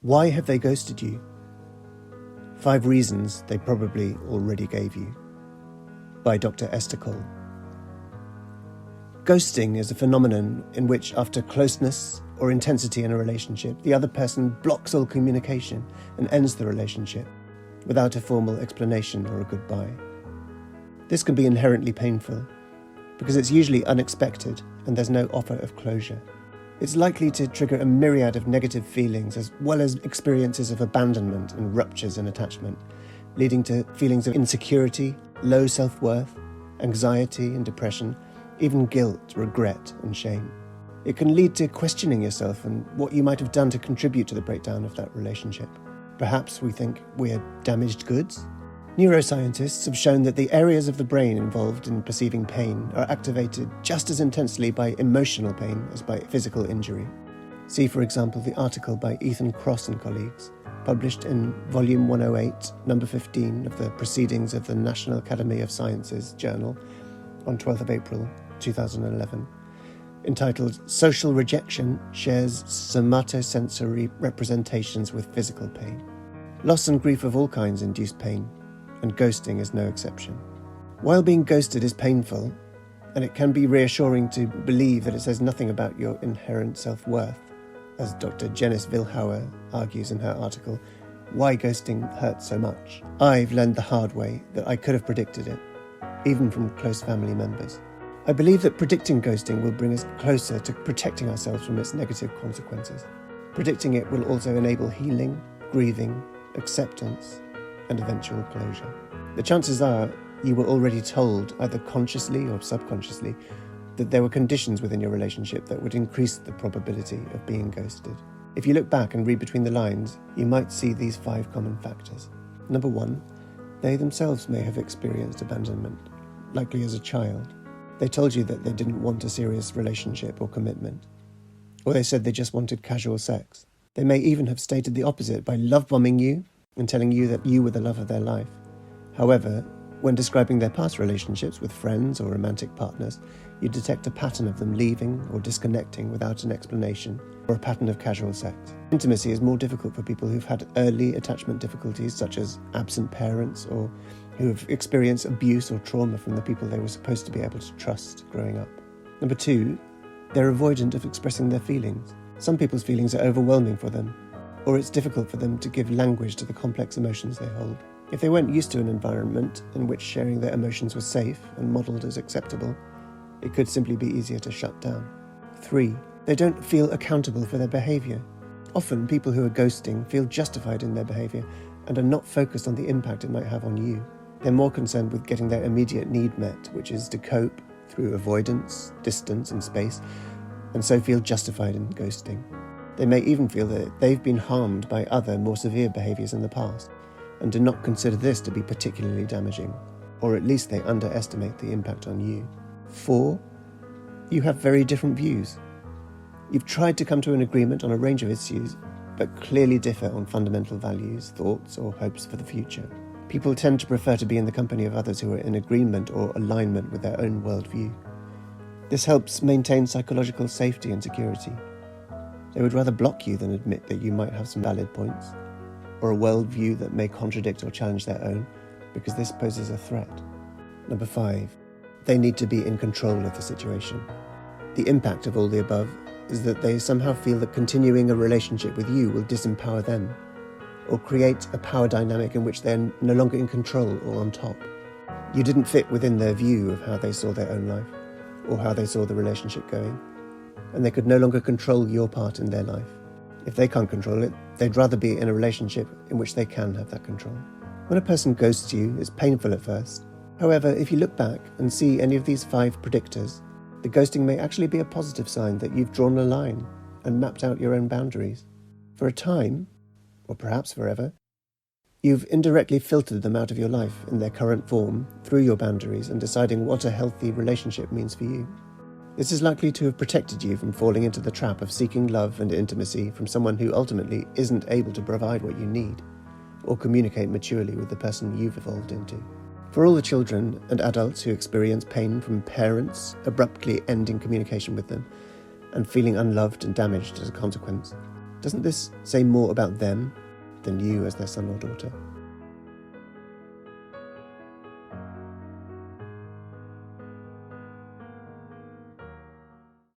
Why have they ghosted you? 5 reasons they probably already gave you. By Dr. Esther Cole. Ghosting is a phenomenon in which, after closeness or intensity in a relationship, the other person blocks all communication and ends the relationship without a formal explanation or a goodbye. This can be inherently painful because it's usually unexpected and there's no offer of closure. It's likely to trigger a myriad of negative feelings as well as experiences of abandonment and ruptures in attachment, leading to feelings of insecurity, low self-worth, anxiety and depression, even guilt, regret and shame. It can lead to questioning yourself and what you might have done to contribute to the breakdown of that relationship. Perhaps we think we're damaged goods? Neuroscientists have shown that the areas of the brain involved in perceiving pain are activated just as intensely by emotional pain as by physical injury. See, for example, the article by Ethan Cross and colleagues, published in Volume 108, Number 15 of the Proceedings of the National Academy of Sciences Journal on 12th of April 2011, entitled Social Rejection Shares Somatosensory Representations with Physical Pain. Loss and grief of all kinds induce pain, and ghosting is no exception. While being ghosted is painful, and it can be reassuring to believe that it says nothing about your inherent self-worth, as Dr. Janice Vilhauer argues in her article, Why Ghosting Hurts So Much, I've learned the hard way that I could have predicted it, even from close family members. I believe that predicting ghosting will bring us closer to protecting ourselves from its negative consequences. Predicting it will also enable healing, grieving, acceptance, and eventual closure. The chances are you were already told, either consciously or subconsciously, that there were conditions within your relationship that would increase the probability of being ghosted. If you look back and read between the lines, you might see these 5 common factors. Number 1, they themselves may have experienced abandonment, likely as a child. They told you that they didn't want a serious relationship or commitment. Or they said they just wanted casual sex. They may even have stated the opposite by love-bombing you and telling you that you were the love of their life. However, when describing their past relationships with friends or romantic partners, you detect a pattern of them leaving or disconnecting without an explanation, or a pattern of casual sex. Intimacy is more difficult for people who've had early attachment difficulties, such as absent parents, or who have experienced abuse or trauma from the people they were supposed to be able to trust growing up. Number 2, they're avoidant of expressing their feelings. Some people's feelings are overwhelming for them, or it's difficult for them to give language to the complex emotions they hold. If they weren't used to an environment in which sharing their emotions was safe and modelled as acceptable, it could simply be easier to shut down. 3, they don't feel accountable for their behaviour. Often people who are ghosting feel justified in their behaviour and are not focused on the impact it might have on you. They're more concerned with getting their immediate need met, which is to cope through avoidance, distance and space, and so feel justified in ghosting. They may even feel that they've been harmed by other, more severe behaviours in the past, and do not consider this to be particularly damaging, or at least they underestimate the impact on you. 4, you have very different views. You've tried to come to an agreement on a range of issues, but clearly differ on fundamental values, thoughts, or hopes for the future. People tend to prefer to be in the company of others who are in agreement or alignment with their own worldview. This helps maintain psychological safety and security. They would rather block you than admit that you might have some valid points, or a worldview that may contradict or challenge their own, because this poses a threat. Number 5, they need to be in control of the situation. The impact of all the above is that they somehow feel that continuing a relationship with you will disempower them, or create a power dynamic in which they're no longer in control or on top. You didn't fit within their view of how they saw their own life, or how they saw the relationship going, and they could no longer control your part in their life. If they can't control it, they'd rather be in a relationship in which they can have that control. When a person ghosts you, it's painful at first. However, if you look back and see any of these 5 predictors, the ghosting may actually be a positive sign that you've drawn a line and mapped out your own boundaries. For a time, or perhaps forever, you've indirectly filtered them out of your life in their current form through your boundaries and deciding what a healthy relationship means for you. This is likely to have protected you from falling into the trap of seeking love and intimacy from someone who ultimately isn't able to provide what you need, or communicate maturely with the person you've evolved into. For all the children and adults who experience pain from parents abruptly ending communication with them and feeling unloved and damaged as a consequence, Doesn't this say more about them than you as their son or daughter?